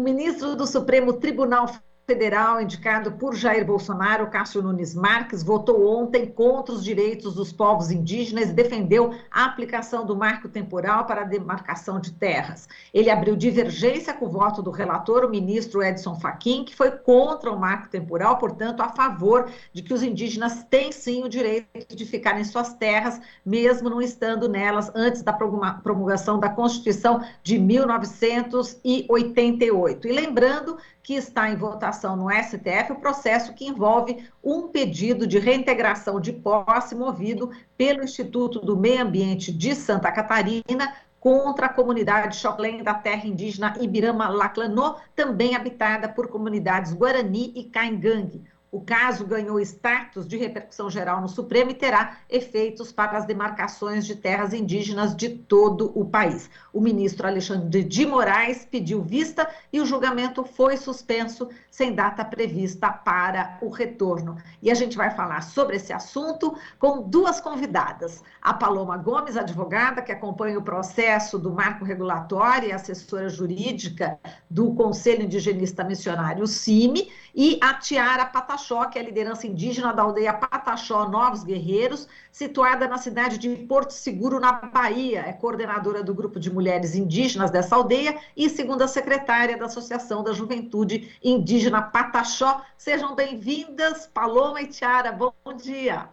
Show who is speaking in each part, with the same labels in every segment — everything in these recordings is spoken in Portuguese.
Speaker 1: ministro do Supremo Tribunal Federal, indicado por Jair Bolsonaro, Cássio Nunes Marques, votou ontem contra os direitos dos povos indígenas e defendeu a aplicação do marco temporal para a demarcação de terras. Ele abriu divergência com o voto do relator, o ministro Edson Fachin, que foi contra o marco temporal, portanto, a favor de que os indígenas têm sim o direito de ficar em suas terras, mesmo não estando nelas antes da promulgação da Constituição de 1988. E lembrando que está em votação no STF o processo que envolve um pedido de reintegração de posse movido pelo Instituto do Meio Ambiente de Santa Catarina contra a comunidade Xoklen da terra indígena Ibirama-Laclanô, também habitada por comunidades Guarani e Caingangue. O caso ganhou status de repercussão geral no Supremo e terá efeitos para as demarcações de terras indígenas de todo o país. O ministro Alexandre de Moraes pediu vista e o julgamento foi suspenso, sem data prevista para o retorno. E a gente vai falar sobre esse assunto com duas convidadas. A Paloma Gomes, advogada, que acompanha o processo do marco regulatório e assessora jurídica do Conselho Indigenista Missionário CIMI, e a Tiara Pataxó, que é a liderança indígena da aldeia Pataxó Novos Guerreiros, situada na cidade de Porto Seguro, na Bahia. É coordenadora do grupo de mulheres indígenas dessa aldeia e segunda secretária da Associação da Juventude Indígena Pataxó. Sejam bem-vindas, Paloma e Tiara. Bom dia.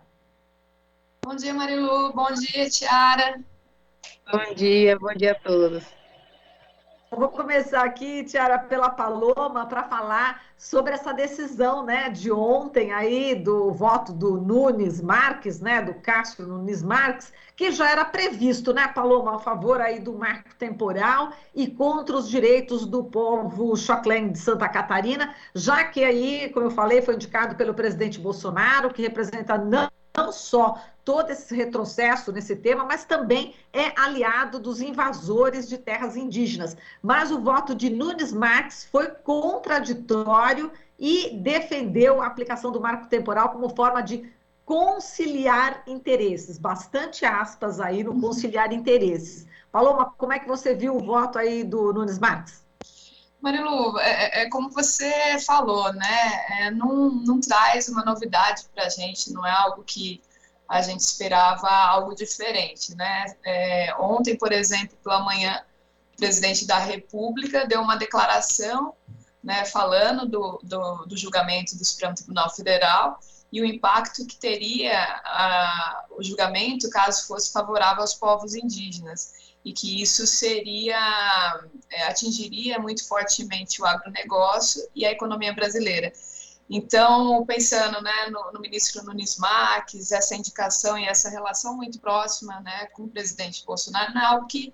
Speaker 2: Bom dia, Marilu. Bom dia, Tiara.
Speaker 3: Bom dia a todos.
Speaker 1: Eu vou começar aqui, Tiara, pela Paloma, para falar sobre essa decisão, né, de ontem aí do voto do Nunes Marques, né, do Cássio Nunes Marques, que já era previsto, né, Paloma, a favor aí do marco temporal e contra os direitos do povo Xoklen de Santa Catarina, já que aí, como eu falei, foi indicado pelo presidente Bolsonaro, que representa não só todo esse retrocesso nesse tema, mas também é aliado dos invasores de terras indígenas. Mas o voto de Nunes Marques foi contraditório e defendeu a aplicação do marco temporal como forma de conciliar interesses. Bastante aspas aí no conciliar interesses. Paloma, como é que você viu o voto aí do Nunes Marques?
Speaker 2: Marilu, como você falou, né? Não traz uma novidade para a gente, não é algo que a gente esperava algo diferente, né? Ontem, por exemplo, pela manhã, o presidente da República deu uma declaração, né, falando do julgamento do Supremo Tribunal Federal e o impacto que teria o julgamento caso fosse favorável aos povos indígenas, e que isso atingiria muito fortemente o agronegócio e a economia brasileira. Então, pensando, né, no ministro Nunes Marques, essa indicação e essa relação muito próxima, né, com o presidente Bolsonaro, é algo que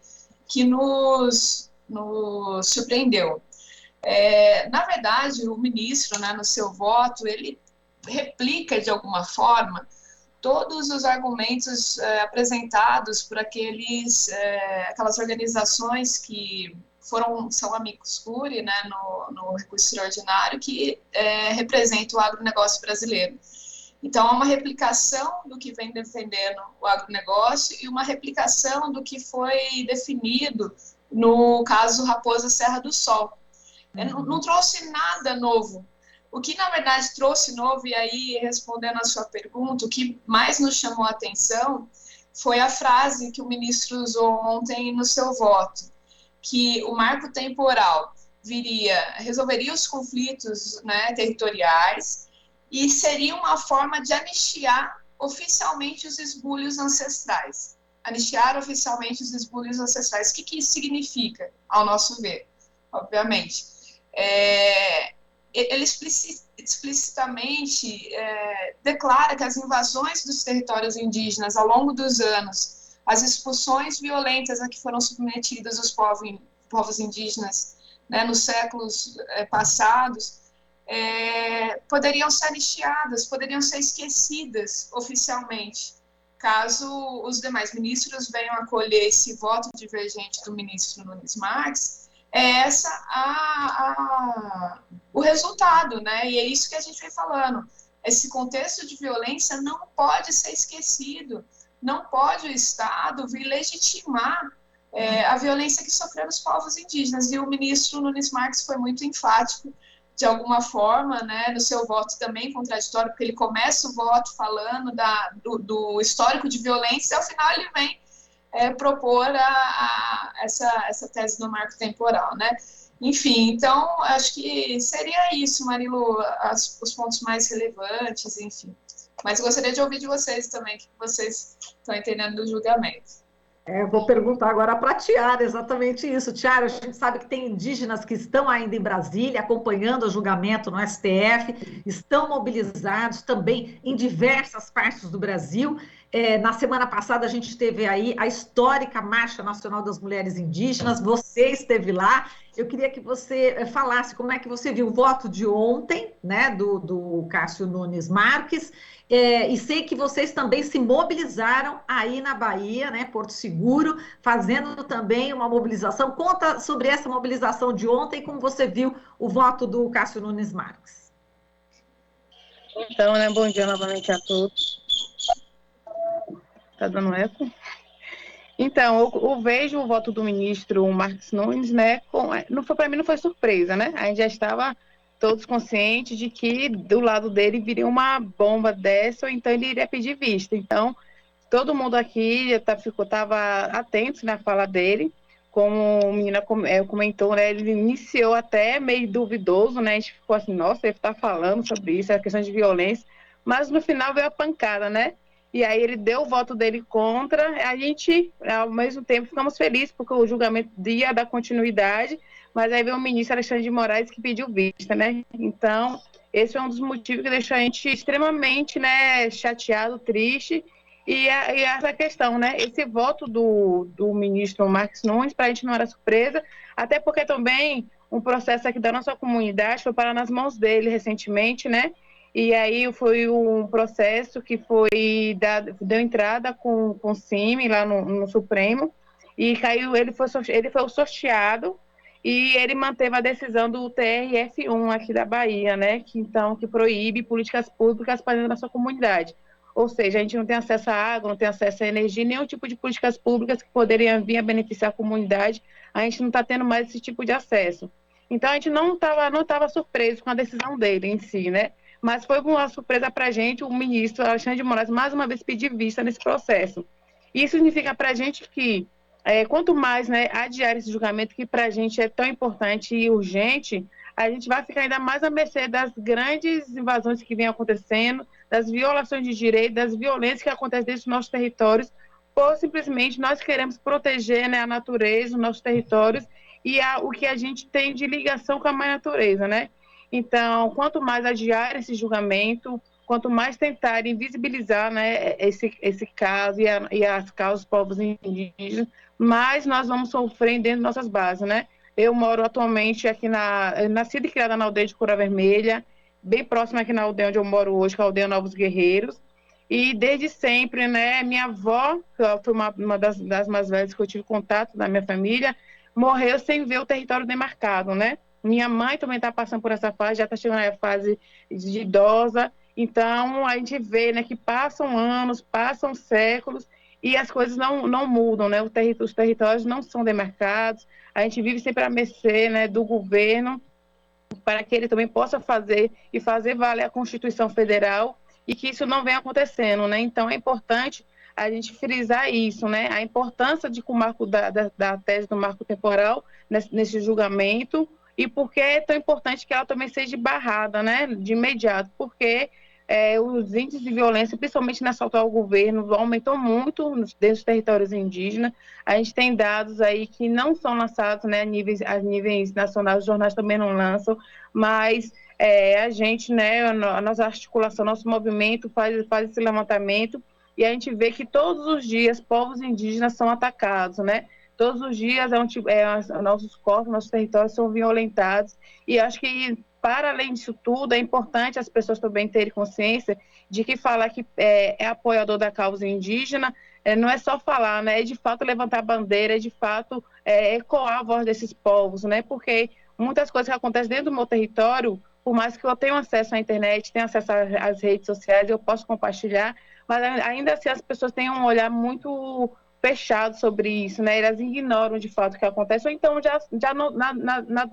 Speaker 2: nos surpreendeu. Na verdade, o ministro, né, no seu voto, ele replica, de alguma forma, todos os argumentos apresentados por aquelas organizações que são amicus curiae, né, no recurso extraordinário, que representa o agronegócio brasileiro. Então, é uma replicação do que vem defendendo o agronegócio e uma replicação do que foi definido no caso Raposa Serra do Sol. Não trouxe nada novo. O que, na verdade, trouxe novo, e aí, respondendo a sua pergunta, o que mais nos chamou a atenção foi a frase que o ministro usou ontem no seu voto, que o marco temporal resolveria os conflitos, né, territoriais e seria uma forma de anistiar oficialmente os esbulhos ancestrais. Anistiar oficialmente os esbulhos ancestrais. O que isso significa, ao nosso ver? Obviamente. Ele explicitamente declara que as invasões dos territórios indígenas ao longo dos anos, as expulsões violentas a que foram submetidos os povos indígenas, né, nos séculos passados, poderiam ser anistiadas, poderiam ser esquecidas oficialmente, caso os demais ministros venham acolher esse voto divergente do ministro Nunes Marques. O resultado, né? E é isso que a gente vem falando. Esse contexto de violência não pode ser esquecido, não pode o Estado vir legitimar a violência que sofreram os povos indígenas. E o ministro Nunes Marques foi muito enfático, de alguma forma, né, no seu voto também contraditório, porque ele começa o voto falando do histórico de violência, e ao final ele vem propor essa tese do marco temporal, né? Enfim, então, acho que seria isso, Marilu, os pontos mais relevantes, enfim. Mas gostaria de ouvir de vocês também, o que vocês estão entendendo do julgamento.
Speaker 1: Vou perguntar agora para a Tiara exatamente isso. Tiara, a gente sabe que tem indígenas que estão ainda em Brasília, acompanhando o julgamento no STF, estão mobilizados também em diversas partes do Brasil. Na semana passada, a gente teve aí a histórica Marcha Nacional das Mulheres Indígenas, você esteve lá. Eu queria que você falasse como é que você viu o voto de ontem, né, do Cássio Nunes Marques, e sei que vocês também se mobilizaram aí na Bahia, né, Porto Seguro, fazendo também uma mobilização. Conta sobre essa mobilização de ontem e como você viu o voto do Cássio Nunes Marques.
Speaker 3: Então, né, bom dia novamente a todos. Tá dando eco? Então, eu vejo o voto do ministro Marques Nunes, né, para mim não foi surpresa, né? A gente já estava todos conscientes de que do lado dele viria uma bomba dessa, ou então ele iria pedir vista. Então, todo mundo aqui estava atento na fala dele, como a menina comentou, né, ele iniciou até meio duvidoso, né, a gente ficou assim, nossa, ele está falando sobre isso, a questão de violência, mas no final veio a pancada, né? E aí ele deu o voto dele contra, a gente, ao mesmo tempo, ficamos felizes, porque o julgamento ia dar continuidade, mas aí veio o ministro Alexandre de Moraes que pediu vista, né? Então, esse é um dos motivos que deixou a gente extremamente, né, chateado, triste, e essa questão, né? Esse voto do ministro Marques Nunes, para a gente não era surpresa, até porque também um processo aqui da nossa comunidade foi parar nas mãos dele recentemente, né? E aí foi um processo que deu entrada com o CIMI lá no Supremo, e caiu, ele foi o sorteado, e ele manteve a decisão do TRF1 aqui da Bahia, né? Que proíbe políticas públicas para dentro da sua comunidade. Ou seja, a gente não tem acesso à água, não tem acesso à energia, nenhum tipo de políticas públicas que poderiam vir a beneficiar a comunidade, a gente não está tendo mais esse tipo de acesso. Então, a gente não estava surpreso com a decisão dele em si, né? Mas foi uma surpresa para a gente, o ministro Alexandre de Moraes, mais uma vez, pedir vista nesse processo. Isso significa para a gente que, quanto mais, né, adiar esse julgamento, que para a gente é tão importante e urgente, a gente vai ficar ainda mais à mercê das grandes invasões que vêm acontecendo, das violações de direitos, das violências que acontecem dentro dos nossos territórios, ou simplesmente nós queremos proteger, né, a natureza, os nossos territórios, e o que a gente tem de ligação com a mãe natureza, né? Então, quanto mais adiar esse julgamento, quanto mais tentar invisibilizar, né, esse caso e as causas dos povos indígenas, mais nós vamos sofrer dentro de nossas bases, né? Eu moro atualmente aqui nascida e criada na aldeia de Cura Vermelha, bem próxima aqui na aldeia onde eu moro hoje, que é a aldeia Novos Guerreiros, e desde sempre, né, minha avó, que foi uma das mais velhas que eu tive contato da minha família, morreu sem ver o território demarcado, né? Minha mãe também está passando por essa fase, já está chegando na fase de idosa. Então, a gente vê, né, que passam anos, passam séculos e as coisas não mudam, né? Os territórios não são demarcados. A gente vive sempre à mercê, né, do governo para que ele também possa fazer valer a Constituição Federal e que isso não venha acontecendo, né? Então, é importante a gente frisar isso, né? A importância de com o marco da tese do marco temporal nesse julgamento, e porque é tão importante que ela também seja barrada, né, de imediato, porque os índices de violência, principalmente nessa atual governo, aumentou muito dentro dos territórios indígenas. A gente tem dados aí que não são lançados, né, a níveis nacionais, os jornais também não lançam, mas a gente, né, a nossa articulação, nosso movimento faz esse levantamento, e a gente vê que todos os dias povos indígenas são atacados, né? Todos os dias nossos corpos, nossos territórios são violentados, e acho que, para além disso tudo, é importante as pessoas também terem consciência de que falar que é apoiador da causa indígena não é só falar, né? É de fato levantar a bandeira, é de fato ecoar a voz desses povos, né? Porque muitas coisas que acontecem dentro do meu território, por mais que eu tenha acesso à internet, tenha acesso às redes sociais, eu posso compartilhar, mas ainda assim as pessoas têm um olhar muito fechados sobre isso, né? Elas ignoram de fato o que acontece, ou então já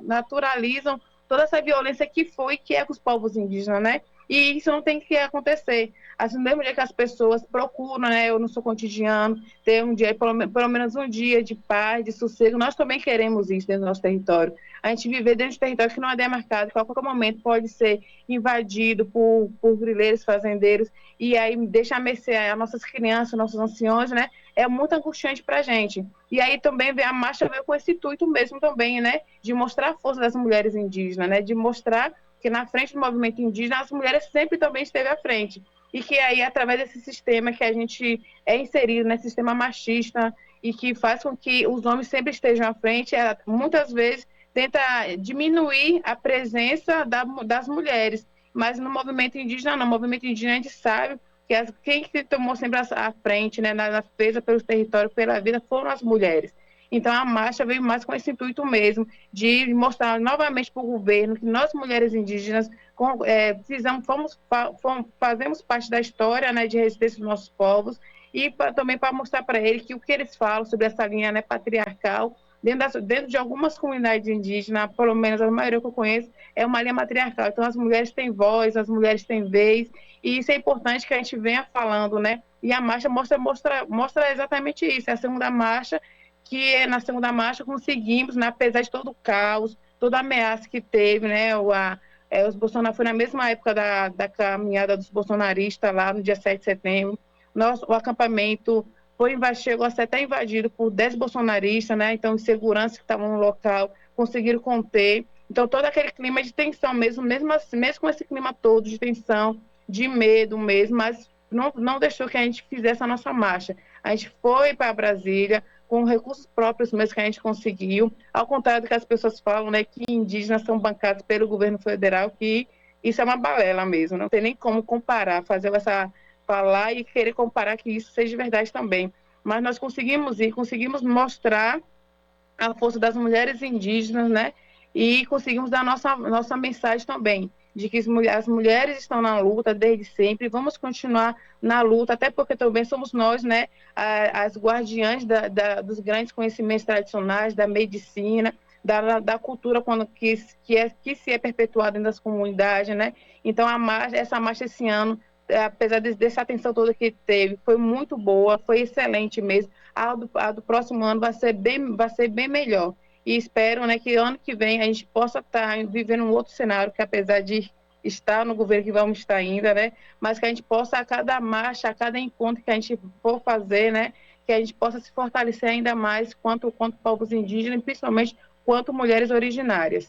Speaker 3: naturalizam toda essa violência que é com os povos indígenas, né? E isso não tem que acontecer. Assim, do mesmo dia que as pessoas procuram, né? Eu no seu cotidiano, ter um dia, pelo menos um dia de paz, de sossego, nós também queremos isso dentro do nosso território. A gente viver dentro de um território que não é demarcado, que a qualquer momento pode ser invadido por grileiros, fazendeiros, e aí deixa a mercê as nossas crianças, nossos anciões, né? É muito angustiante para a gente. E aí também a marcha veio com esse intuito mesmo também, né? De mostrar a força das mulheres indígenas, né? De mostrar que na frente do movimento indígena as mulheres sempre também esteve à frente. E que aí, através desse sistema que a gente é inserido, nesse sistema machista, e que faz com que os homens sempre estejam à frente, ela muitas vezes tenta diminuir a presença das mulheres. Mas no movimento indígena, não. No movimento indígena a gente sabe que quem se tomou sempre à frente, né, na defesa pelos territórios, pela vida, foram as mulheres. Então, a marcha veio mais com esse intuito mesmo, de mostrar novamente para o governo que nós, mulheres indígenas, fazemos parte da história, né, de resistência dos nossos povos, e também para mostrar para ele que o que eles falam sobre essa linha, né, patriarcal, dentro de algumas comunidades indígenas, pelo menos a maioria que eu conheço, é uma linha matriarcal. Então, as mulheres têm voz, as mulheres têm vez, e isso é importante que a gente venha falando, né? E a marcha mostra exatamente isso. É a segunda marcha, que na segunda marcha conseguimos, né, apesar de todo o caos, toda a ameaça que teve, né, os Bolsonaro foi na mesma época da caminhada dos bolsonaristas lá no dia 7 de setembro, o acampamento chegou a ser até invadido por 10 bolsonaristas, né, então os seguranças que estavam no local conseguiram conter, então todo aquele clima de tensão mesmo com esse clima todo de tensão, de medo mesmo, mas não deixou que a gente fizesse a nossa marcha. A gente foi para Brasília com recursos próprios mesmo que a gente conseguiu, ao contrário do que as pessoas falam, né, que indígenas são bancados pelo governo federal, que isso é uma balela mesmo, não tem nem como comparar, falar e querer comparar que isso seja verdade também. Mas nós conseguimos mostrar a força das mulheres indígenas, né, e conseguimos dar nossa mensagem também, de que as mulheres estão na luta desde sempre, vamos continuar na luta, até porque também somos nós, né, as guardiãs dos grandes conhecimentos tradicionais, da medicina, da cultura que se é perpetuada dentro das comunidades, né? Então, essa marcha esse ano, apesar dessa atenção toda que teve, foi muito boa, foi excelente mesmo. A do próximo ano vai ser bem melhor. E espero, né, que ano que vem a gente possa estar vivendo um outro cenário, que apesar de estar no governo que vamos estar ainda, né, mas que a gente possa, a cada marcha, a cada encontro que a gente for fazer, né, que a gente possa se fortalecer ainda mais quanto povos indígenas, e principalmente quanto mulheres originárias.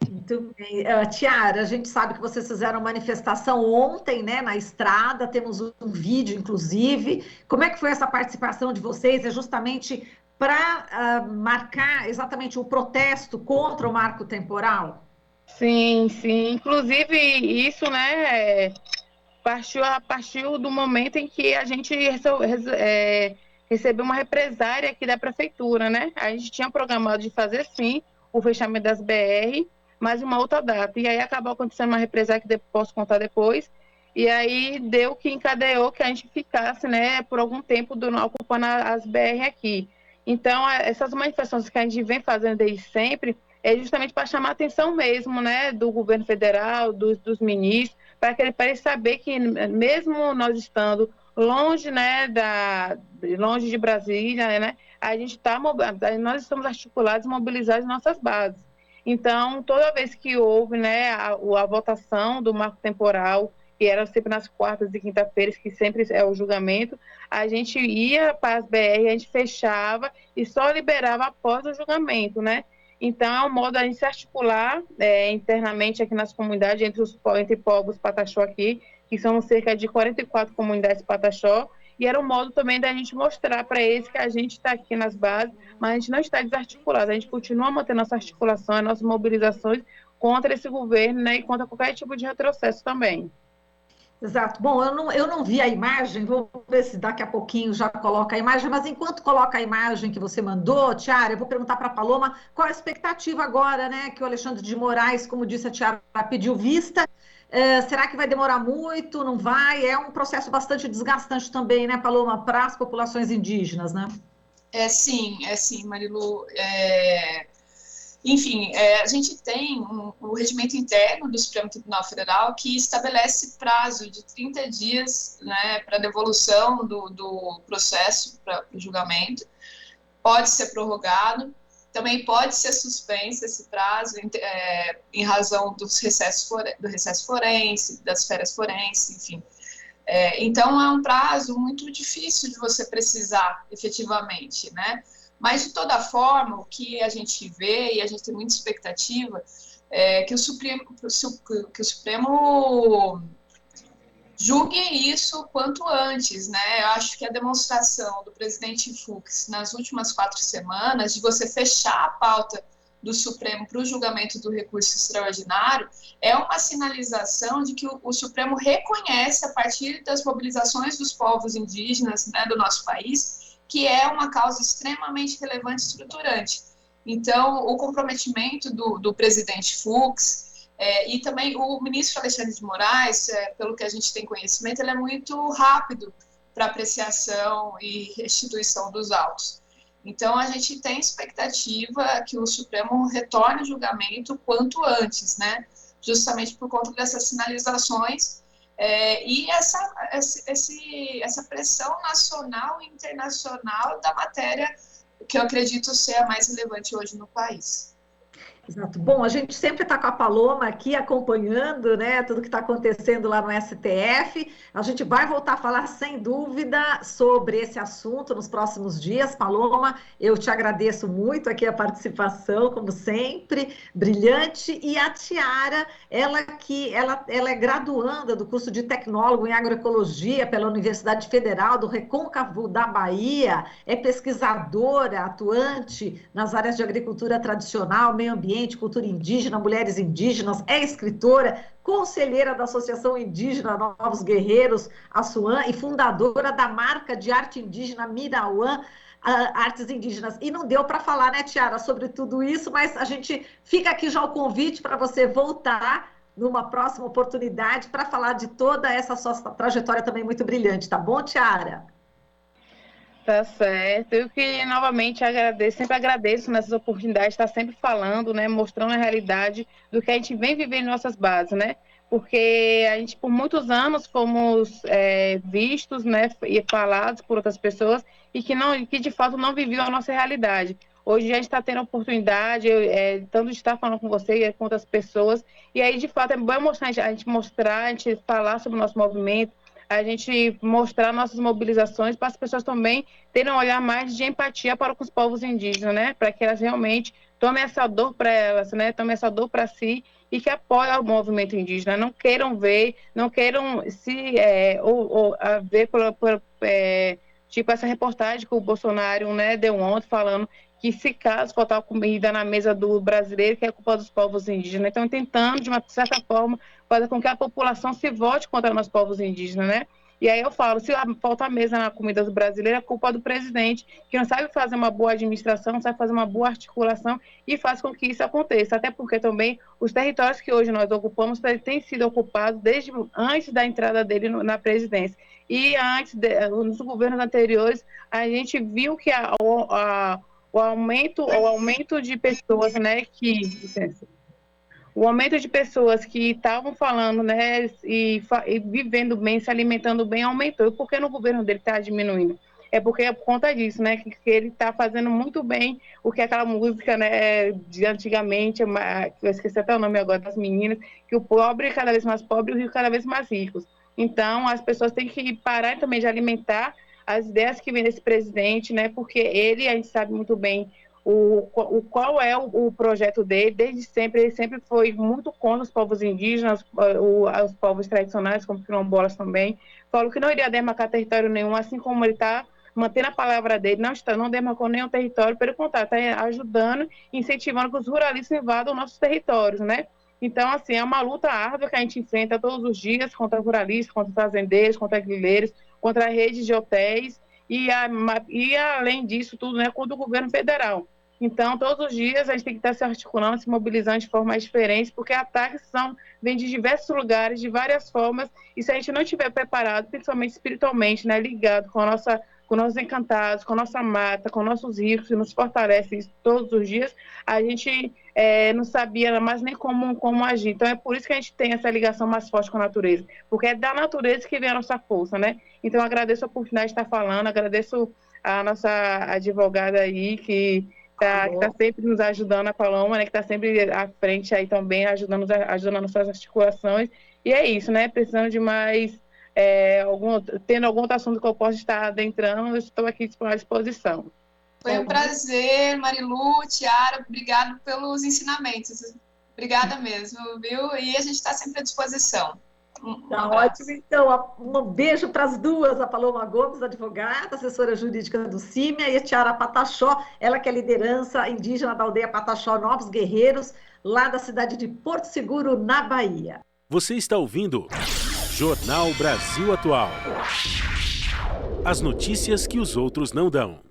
Speaker 1: Muito bem. Tiara, a gente sabe que vocês fizeram manifestação ontem, né, na estrada, temos um vídeo, inclusive. Como é que foi essa participação de vocês? É justamente para marcar exatamente o protesto contra o marco temporal?
Speaker 3: Sim, sim. Inclusive, isso, né, partiu do momento em que a gente recebeu uma represária aqui da prefeitura, né? A gente tinha programado de fazer, sim, o fechamento das BR, mas uma outra data. E aí acabou acontecendo uma represária que posso contar depois, e aí encadeou que a gente ficasse, né, por algum tempo ocupando as BR aqui. Então, essas manifestações que a gente vem fazendo desde sempre é justamente para chamar a atenção mesmo, né, do governo federal, dos ministros, para eles saber que mesmo nós estando longe, né, longe de Brasília, né, nós estamos articulados e mobilizados em nossas bases. Então, toda vez que houve, né, a votação do marco temporal, que era sempre nas quartas e quinta-feiras, que sempre é o julgamento, a gente ia para as BR, a gente fechava e só liberava após o julgamento, né? Então, é um modo da gente se articular internamente aqui nas comunidades, entre povos Pataxó aqui, que são cerca de 44 comunidades Pataxó, e era um modo também da gente mostrar para eles que a gente está aqui nas bases, mas a gente não está desarticulado, a gente continua mantendo nossa articulação, nossas mobilizações contra esse governo, né, e contra qualquer tipo de retrocesso também.
Speaker 1: Exato. Bom, eu não vi a imagem, vou ver se daqui a pouquinho já coloca a imagem, mas enquanto coloca a imagem que você mandou, Tiara, eu vou perguntar para a Paloma qual a expectativa agora, né, que o Alexandre de Moraes, como disse a Tiara, pediu vista Será que vai demorar muito? Não vai? É um processo bastante desgastante também, né, Paloma, para as populações indígenas, né?
Speaker 2: Sim, Marilu. Enfim, a gente tem o regimento interno do Supremo Tribunal Federal que estabelece prazo de 30 dias, né, para devolução do processo para o julgamento. Pode ser prorrogado, também pode ser suspenso esse prazo em razão do recesso forense, das férias forenses, enfim. Então, é um prazo muito difícil de você precisar efetivamente, né? Mas, de toda forma, o que a gente vê, e a gente tem muita expectativa, é que o Supremo julgue isso quanto antes, né? Eu acho que a demonstração do presidente Fux nas últimas 4 semanas, de você fechar a pauta do Supremo para o julgamento do recurso extraordinário, é uma sinalização de que o Supremo reconhece, a partir das mobilizações dos povos indígenas, né, do nosso país, que é uma causa extremamente relevante e estruturante. Então, o comprometimento do presidente Fux e também o ministro Alexandre de Moraes, pelo que a gente tem conhecimento, ele é muito rápido para apreciação e restituição dos autos. Então, a gente tem expectativa que o Supremo retorne o julgamento quanto antes, né? Justamente por conta dessas sinalizações e essa pressão nacional e internacional da matéria que eu acredito ser a mais relevante hoje no país.
Speaker 1: Exato. Bom, a gente sempre está com a Paloma aqui acompanhando, né, tudo que está acontecendo lá no STF. A gente vai voltar a falar, sem dúvida, sobre esse assunto nos próximos dias. Paloma, eu te agradeço muito aqui a participação, como sempre, brilhante. E a Tiara, ela é graduanda do curso de tecnólogo em agroecologia pela Universidade Federal do Recôncavo da Bahia, é pesquisadora atuante nas áreas de agricultura tradicional, meio ambiente, cultura indígena, mulheres indígenas, é escritora, conselheira da Associação Indígena Novos Guerreiros, Assuã, e fundadora da marca de arte indígena Mirauã, Artes Indígenas. E não deu para falar, né, Tiara, sobre tudo isso, mas a gente fica aqui já o convite para você voltar numa próxima oportunidade para falar de toda essa sua trajetória também muito brilhante, tá bom, Tiara?
Speaker 3: Tá certo. Eu que novamente agradeço, sempre agradeço nessas oportunidades, estar sempre falando, né, mostrando a realidade do que a gente vem vivendo em nossas bases, né? Porque a gente, por muitos anos, fomos vistos, né, e falados por outras pessoas e que de fato não viviam a nossa realidade. Hoje a gente está tendo a oportunidade, tanto de estar falando com você e com outras pessoas, e aí, de fato, é bom mostrar, a gente falar sobre o nosso movimento, a gente mostrar nossas mobilizações para as pessoas também terem um olhar mais de empatia para com os povos indígenas, né? Para que elas realmente tomem essa dor para elas, né? Tomem essa dor para si e que apoiem o movimento indígena. Não queiram ver, não queiram se ver tipo essa reportagem que o Bolsonaro, né, deu ontem falando que se caso faltar comida na mesa do brasileiro, que é culpa dos povos indígenas. Então, tentando, de uma certa forma, fazer com que a população se vote contra nós povos indígenas, né? E aí eu falo, se falta mesa na comida do brasileiro, é culpa do presidente, que não sabe fazer uma boa administração, não sabe fazer uma boa articulação e faz com que isso aconteça. Até porque também os territórios que hoje nós ocupamos têm sido ocupados desde antes da entrada dele na presidência. E nos governos anteriores, a gente viu que o aumento de pessoas, né, o aumento de pessoas que estavam falando, né, e vivendo bem, se alimentando bem, aumentou. E por que no governo dele está diminuindo? É porque é por conta disso, né, que ele está fazendo muito bem o que aquela música, né, de antigamente, que eu esqueci até o nome agora das meninas, que o pobre é cada vez mais pobre e o rico cada vez mais rico. Então, as pessoas têm que parar também de alimentar as ideias que vem desse presidente, né, porque a gente sabe muito bem qual é o projeto dele. Desde sempre, ele sempre foi muito contra os povos indígenas, os povos tradicionais, como quilombolas também. Falou que não iria demarcar território nenhum, assim como ele está mantendo a palavra dele, não demarcou nenhum território, pelo contrário, está ajudando, incentivando que os ruralistas invadam nossos territórios, né? Então, assim, é uma luta árdua que a gente enfrenta todos os dias contra ruralistas, contra fazendeiros, contra grileiros, contra redes de hotéis e além disso tudo, né, contra o governo federal. Então, todos os dias a gente tem que estar se articulando, se mobilizando de formas diferentes, porque ataques vêm de diversos lugares, de várias formas, e se a gente não estiver preparado, principalmente espiritualmente, né, ligado com nossos encantados, com a nossa mata, com nossos rios, que nos fortalecem todos os dias, a gente não sabia mais nem como agir. Então, é por isso que a gente tem essa ligação mais forte com a natureza, porque é da natureza que vem a nossa força, né? Então, eu agradeço a oportunidade de estar falando, agradeço a nossa advogada aí, que está sempre nos ajudando, a Paloma, né, que está sempre à frente aí também, ajudando nas suas articulações. E é isso, né? Precisando de mais, tendo algum outro assunto que eu possa estar adentrando, eu estou aqui à disposição.
Speaker 2: Foi um prazer, Marilu, Tiara, obrigado pelos ensinamentos. Obrigada mesmo, viu? E a gente está sempre à disposição.
Speaker 1: Tá ótimo, então, um beijo para as duas, a Paloma Gomes, advogada, assessora jurídica do CIMIA, e a Tiara Pataxó, ela que é liderança indígena da aldeia Pataxó Novos Guerreiros, lá da cidade de Porto Seguro, na Bahia.
Speaker 4: Você está ouvindo Jornal Brasil Atual. As notícias que os outros não dão.